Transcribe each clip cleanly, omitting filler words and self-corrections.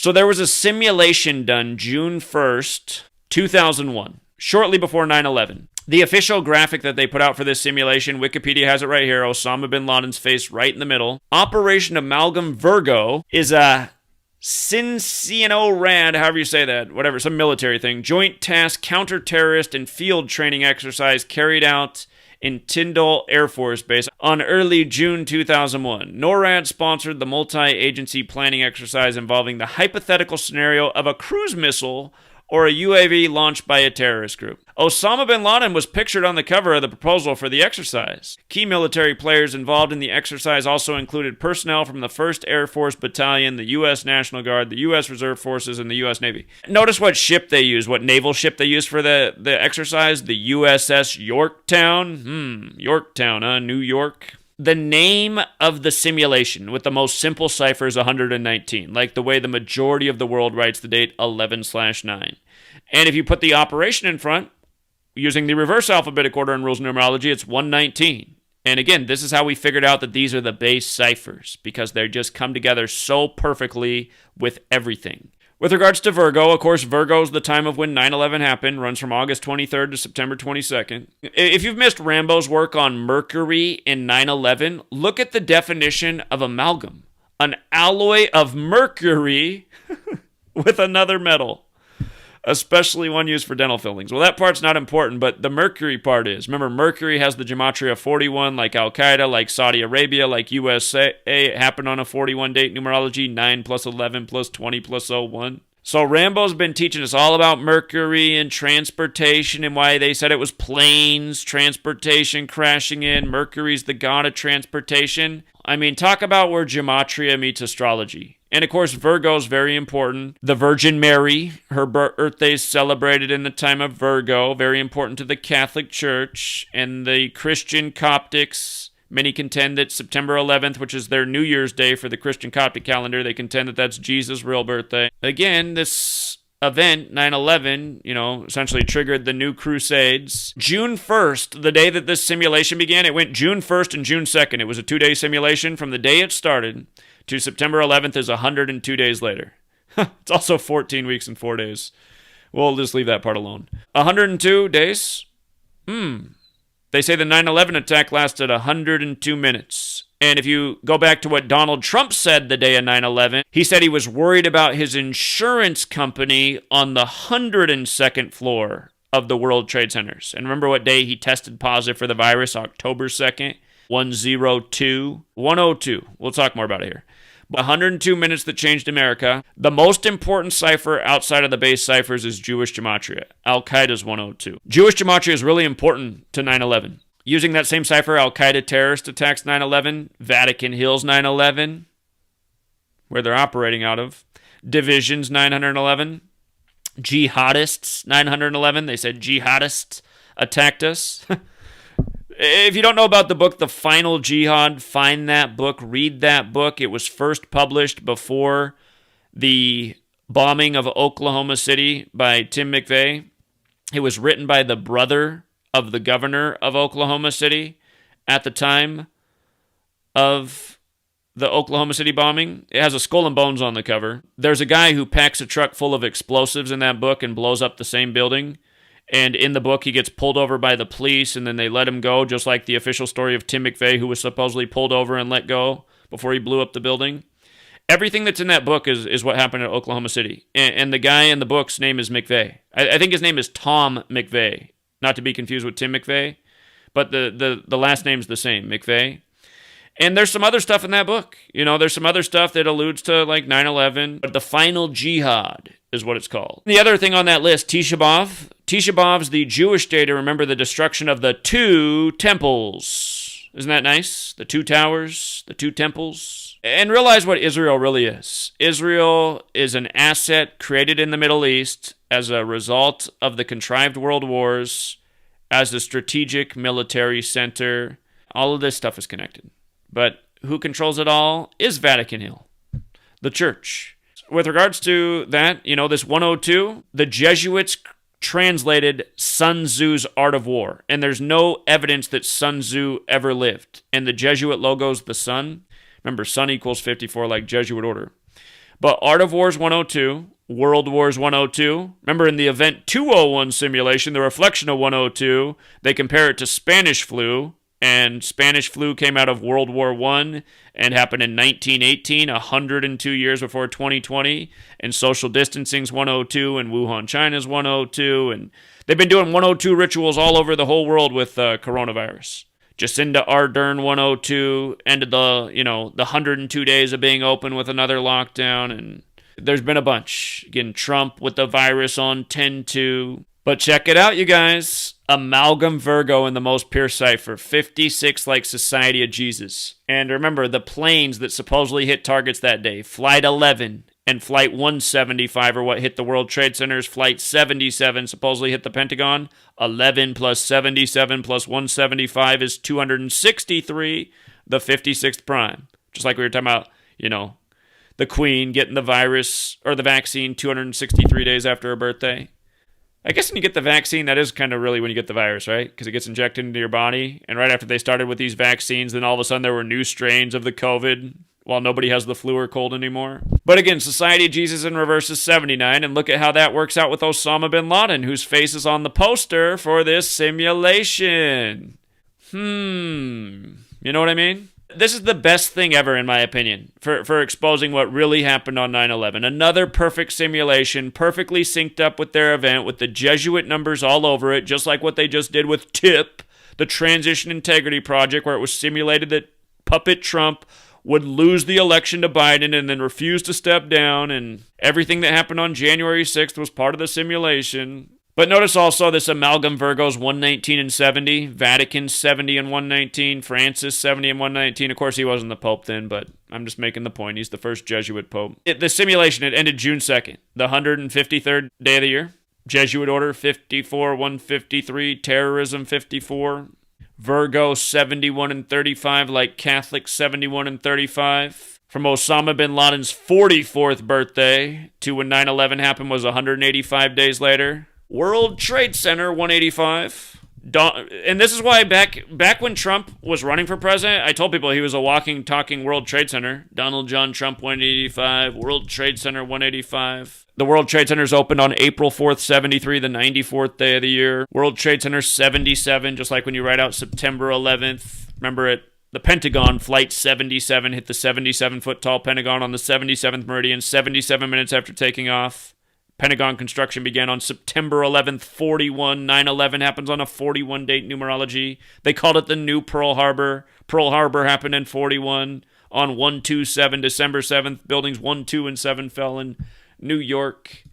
So there was a simulation done June 1st, 2001, shortly before 9/11. The official graphic that they put out for this simulation, Wikipedia has it right here, Osama bin Laden's face right in the middle. Operation Amalgam Virgo is a CINCINO-RAD, however you say that, whatever, some military thing, joint task counter-terrorist and field training exercise carried out in Tyndall Air Force Base on early June 2001. NORAD sponsored the multi-agency planning exercise involving the hypothetical scenario of a cruise missile or a UAV launched by a terrorist group. Osama bin Laden was pictured on the cover of the proposal for the exercise. Key military players involved in the exercise also included personnel from the 1st Air Force Battalion, the U.S. National Guard, the U.S. Reserve Forces, and the U.S. Navy. Notice what ship they used, what naval ship they used for the exercise, the USS Yorktown. Yorktown, New York. The name of the simulation with the most simple cipher is 119, like the way the majority of the world writes the date 11/9. And if you put the operation in front, using the reverse alphabetic order in rules of numerology, it's 119. And again, this is how we figured out that these are the base ciphers, because they just come together so perfectly with everything. With regards to Virgo, of course, Virgo is the time of when 9/11 happened, runs from August 23rd to September 22nd. If you've missed Rambo's work on Mercury in 9/11, look at the definition of amalgam. An alloy of mercury with another metal, especially one used for dental fillings. Well, that part's not important, but the mercury part is. Remember, Mercury has the gematria 41, like Al-Qaeda, like Saudi Arabia, like USA. It happened on a 41 date numerology, 9 plus 11 plus 20 plus 01. So Rambo's been teaching us all about Mercury and transportation and why they said it was planes, transportation crashing in. Mercury's the god of transportation. I mean, talk about where gematria meets astrology. And of course, Virgo is very important. The Virgin Mary, her birthday is celebrated in the time of Virgo, very important to the Catholic Church. And the Christian Coptics, many contend that September 11th, which is their New Year's Day for the Christian Coptic calendar, they contend that that's Jesus' real birthday. Again, this event, 9/11, essentially triggered the new Crusades. June 1st, the day that this simulation began, it went June 1st and June 2nd. It was a 2-day simulation from the day it started to September 11th is 102 days later. It's also 14 weeks and 4 days. We'll just leave that part alone. 102 days? They say the 9/11 attack lasted 102 minutes. And if you go back to what Donald Trump said the day of 9/11, he said he was worried about his insurance company on the 102nd floor of the World Trade Centers. And remember what day he tested positive for the virus? October 2nd, 102. 102. We'll talk more about it here. 102 minutes that changed America. The most important cipher outside of the base ciphers is Jewish gematria. Al-Qaeda's 102. Jewish gematria is really important to 9/11. Using that same cipher, Al-Qaeda terrorist attacks 9/11, Vatican Hills 9/11, where they're operating out of, Divisions 911, Jihadists 911. They said jihadists attacked us. If you don't know about the book, The Final Jihad, find that book, read that book. It was first published before the bombing of Oklahoma City by Tim McVeigh. It was written by the brother of the governor of Oklahoma City at the time of the Oklahoma City bombing. It has a skull and bones on the cover. There's a guy who packs a truck full of explosives in that book and blows up the same building. And in the book, he gets pulled over by the police, and then they let him go, just like the official story of Tim McVeigh, who was supposedly pulled over and let go before he blew up the building. Everything that's in that book is what happened at Oklahoma City. And the guy in the book's name is McVeigh. I think his name is Tom McVeigh, not to be confused with Tim McVeigh, but the last name's the same, McVeigh. And there's some other stuff in that book. There's some other stuff that alludes to like 9/11, but The Final Jihad is what it's called. The other thing on that list, Tisha B'Av. Tisha B'Av's the Jewish day to remember the destruction of the 2 temples. Isn't that nice? The 2 towers, the 2 temples. And realize what Israel really is. Israel is an asset created in the Middle East as a result of the contrived world wars, as a strategic military center. All of this stuff is connected. But who controls it all is Vatican Hill, the church. With regards to that, this 102, the Jesuits translated Sun Tzu's Art of War, and there's no evidence that Sun Tzu ever lived. And the Jesuit logo's the sun. Remember, sun equals 54, like Jesuit order. But Art of War's 102, World War's 102. Remember in the Event 201 simulation, the reflection of 102, they compare it to Spanish flu, and Spanish flu came out of World War I and happened in 1918, 102 years before 2020, and social distancing's 102, and Wuhan, China's 102, and they've been doing 102 rituals all over the whole world with coronavirus. Jacinda Ardern 102 ended the 102 days of being open with another lockdown, and there's been a bunch. Again, Trump with the virus on 10-2. But check it out, you guys. Amalgam Virgo in the most pure cipher. 56 like Society of Jesus. And remember, the planes that supposedly hit targets that day, Flight 11 and Flight 175 are what hit the World Trade Centers. Flight 77 supposedly hit the Pentagon. 11 plus 77 plus 175 is 263, the 56th prime. Just like we were talking about, the Queen getting the virus or the vaccine 263 days after her birthday. I guess when you get the vaccine, that is kind of really when you get the virus, right? Because it gets injected into your body. And right after they started with these vaccines, then all of a sudden there were new strains of the COVID while nobody has the flu or cold anymore. But again, Society of Jesus in reverse is 79. And look at how that works out with Osama bin Laden, whose face is on the poster for this simulation. You know what I mean? This is the best thing ever, in my opinion, for exposing what really happened on 9/11. Another perfect simulation, perfectly synced up with their event, with the Jesuit numbers all over it, just like what they just did with TIP, the Transition Integrity Project, where it was simulated that Puppet Trump would lose the election to Biden and then refuse to step down, and everything that happened on January 6th was part of the simulation. But notice also this Amalgam Virgo's 119 and 70, Vatican 70 and 119, Francis 70 and 119. Of course, he wasn't the Pope then, but I'm just making the point. He's the first Jesuit Pope. The simulation, it ended June 2nd, the 153rd day of the year. Jesuit Order 54, 153, Terrorism 54, Virgo 71 and 35, like Catholic 71 and 35. From Osama bin Laden's 44th birthday to when 9/11 happened was 185 days later. World Trade Center 185. And this is why back when Trump was running for president, I told people he was a walking, talking World Trade Center. Donald John Trump 185, World Trade Center 185. The World Trade Center's opened on April 4th, 73, the 94th day of the year. World Trade Center 77, just like when you write out September 11th. Remember it. The Pentagon, Flight 77, hit the 77-foot tall Pentagon on the 77th meridian, 77 minutes after taking off. Pentagon construction began on September 11th, 41. 9/11 happens on a 41 date numerology. They called it the new Pearl Harbor. Pearl Harbor happened in 41 on 127, December 7th. Buildings 1, 2, and 7 fell in New York.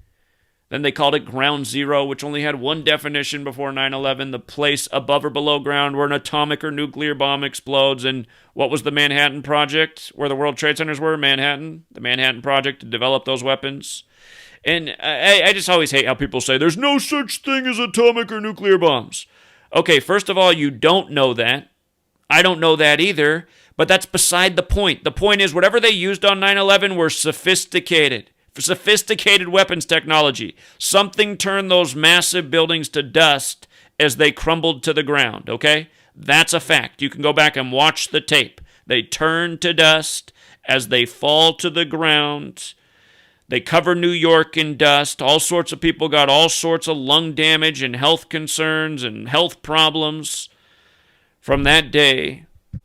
Then they called it Ground Zero, which only had one definition before 9/11, the place above or below ground where an atomic or nuclear bomb explodes. And what was the Manhattan Project, where the World Trade Centers were? Manhattan. The Manhattan Project to develop those weapons. And I just always hate how people say there's no such thing as atomic or nuclear bombs. Okay, first of all, you don't know that. I don't know that either, but that's beside the point. The point is whatever they used on 9/11 were sophisticated weapons technology. Something turned those massive buildings to dust as they crumbled to the ground, okay? That's a fact. You can go back and watch the tape. They turn to dust as they fall to the ground. They cover New York in dust. All sorts of people got all sorts of lung damage and health concerns and health problems from that day.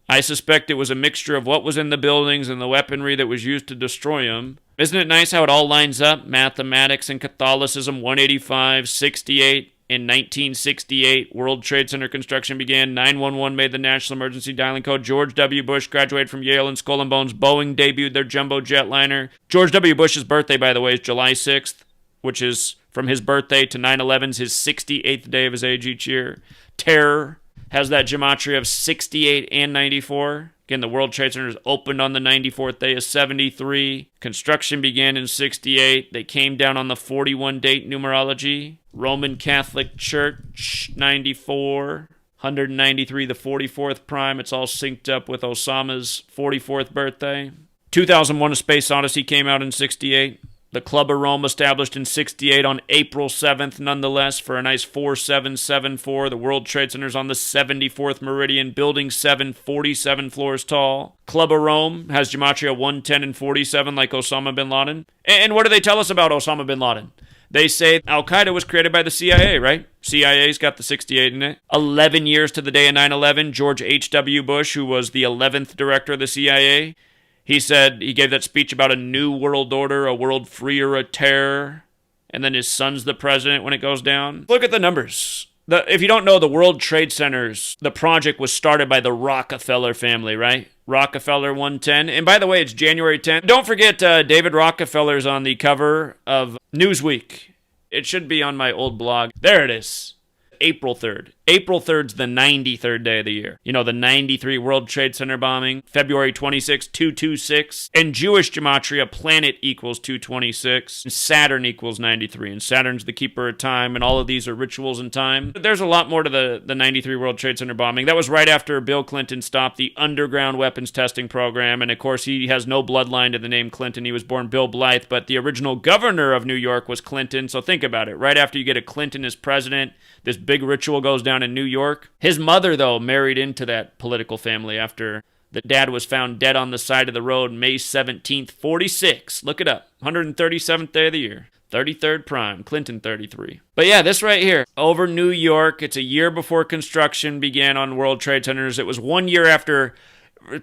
I suspect it was a mixture of what was in the buildings and the weaponry that was used to destroy them. Isn't it nice how it all lines up? Mathematics and Catholicism, 185, 68. In 1968, World Trade Center construction began. 911 made the national emergency dialing code. George W. Bush graduated from Yale and Skull and Bones. Boeing debuted their jumbo jetliner. George W. Bush's birthday, by the way, is July 6th, which is from his birthday to 9/11's his 68th day of his age each year. Terror has that gematria of 68 and 94. Again, the World Trade Center opened on the 94th day of 73. Construction began in 68. They came down on the 41 date numerology. Roman Catholic Church, 94. 193, the 44th prime. It's all synced up with Osama's 44th birthday. 2001: A Space Odyssey came out in 68. The Club of Rome established in 68 on April 7th, nonetheless, for a nice 4774. The World Trade Center's on the 74th meridian, Building 7, 47 floors tall. Club of Rome has gematria 110 and 47 like Osama bin Laden. And what do they tell us about Osama bin Laden? They say Al-Qaeda was created by the CIA, right? CIA's got the 68 in it. 11 years to the day of 9/11, George H.W. Bush, who was the 11th director of the CIA, he gave that speech about a new world order, a world free or a terror, and then his son's the president when it goes down. Look at the numbers. If you don't know, the World Trade Centers, the project was started by the Rockefeller family, right? Rockefeller 110. And by the way, it's January 10th. Don't forget David Rockefeller's on the cover of Newsweek. It should be on my old blog. There it is. April 3rd. April 3rd's the 93rd day of the year. You know, the 93 World Trade Center bombing. February 26, 226. And Jewish gematria, planet equals 226. And Saturn equals 93. And Saturn's the keeper of time. And all of these are rituals in time. But there's a lot more to the 93 World Trade Center bombing. That was right after Bill Clinton stopped the underground weapons testing program. And of course, he has no bloodline to the name Clinton. He was born Bill Blythe. But the original governor of New York was Clinton. So think about it. Right after you get a Clinton as president, this big ritual goes down in New York. His mother, though, married into that political family after the dad was found dead on the side of the road May 17th, 46. Look it up. 137th day of the year. 33rd prime. Clinton 33. But yeah, this right here. Over New York. It's a year before construction began on World Trade Centers. It was 1 year after.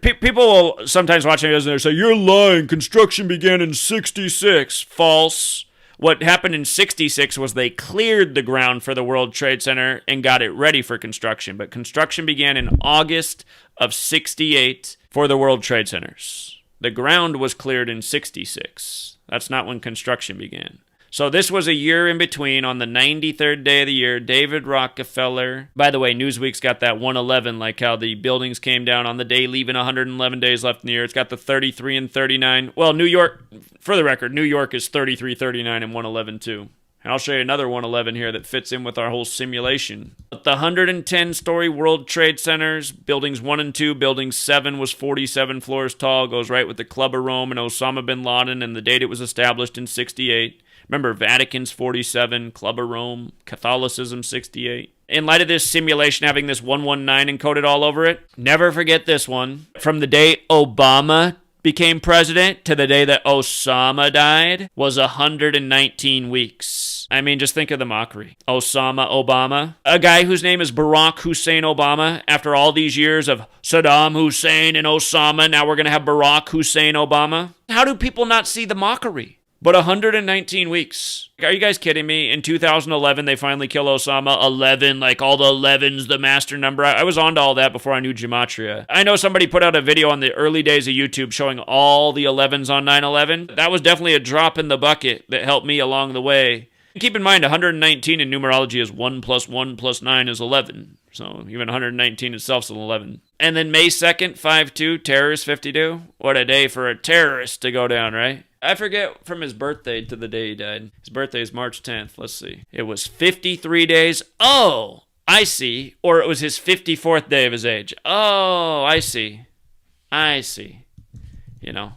People will sometimes watch videos and they say, "You're lying. Construction began in 66. False. What happened in 66 was they cleared the ground for the World Trade Center and got it ready for construction. But construction began in August of 68 for the World Trade Centers. The ground was cleared in 66. That's not when construction began. So this was a year in between. On the 93rd day of the year, David Rockefeller. By the way, Newsweek's got that 111, like how the buildings came down on the day, leaving 111 days left in the year. It's got the 33 and 39. Well, New York, for the record, New York is 33, 39, and 111 too. And I'll show you another 111 here that fits in with our whole simulation. The 110-story World Trade Centers, buildings 1 and 2, building 7 was 47 floors tall, goes right with the Club of Rome and Osama bin Laden and the date it was established in 68. Remember, Vatican's 47, Club of Rome, Catholicism 68. In light of this simulation having this 119 encoded all over it, never forget this one. From the day Obama became president to the day that Osama died was 119 weeks. I mean, just think of the mockery. Obama. A guy whose name is Barack Hussein Obama. After all these years of Saddam Hussein and Osama, now we're going to have Barack Hussein Obama. How do people not see the mockery? But 119 weeks. Are you guys kidding me? In 2011, they finally kill Osama. 11, like all the 11's the master number. I was on to all that before I knew gematria. I know somebody put out a video on the early days of YouTube showing all the 11's on 9/11. That was definitely a drop in the bucket that helped me along the way. Keep in mind, 119 in numerology is 1 plus 1 plus 9 is 11. So even 119 itself is 11. And then May 2nd, 5-2, terrorist 52. What a day for a terrorist to go down, right? I forget from his birthday to the day he died. His birthday is March 10th. Let's see. It was 53 days. Oh, I see. Or it was his 54th day of his age. Oh, I see. You know.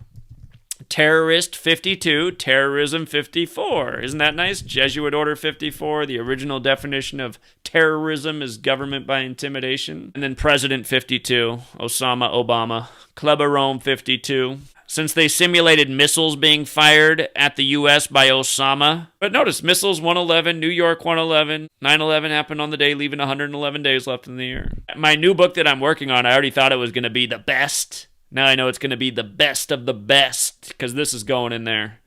Terrorist 52, terrorism 54. Isn't that nice? Jesuit Order 54, the original definition of terrorism is government by intimidation. And then President 52, Obama. Club of Rome 52. Since they simulated missiles being fired at the U.S. by Osama. But notice, missiles 111, New York 111, 9/11 happened on the day, leaving 111 days left in the year. My new book that I'm working on, I already thought it was going to be the best. Now I know it's going to be the best of the best, because this is going in there.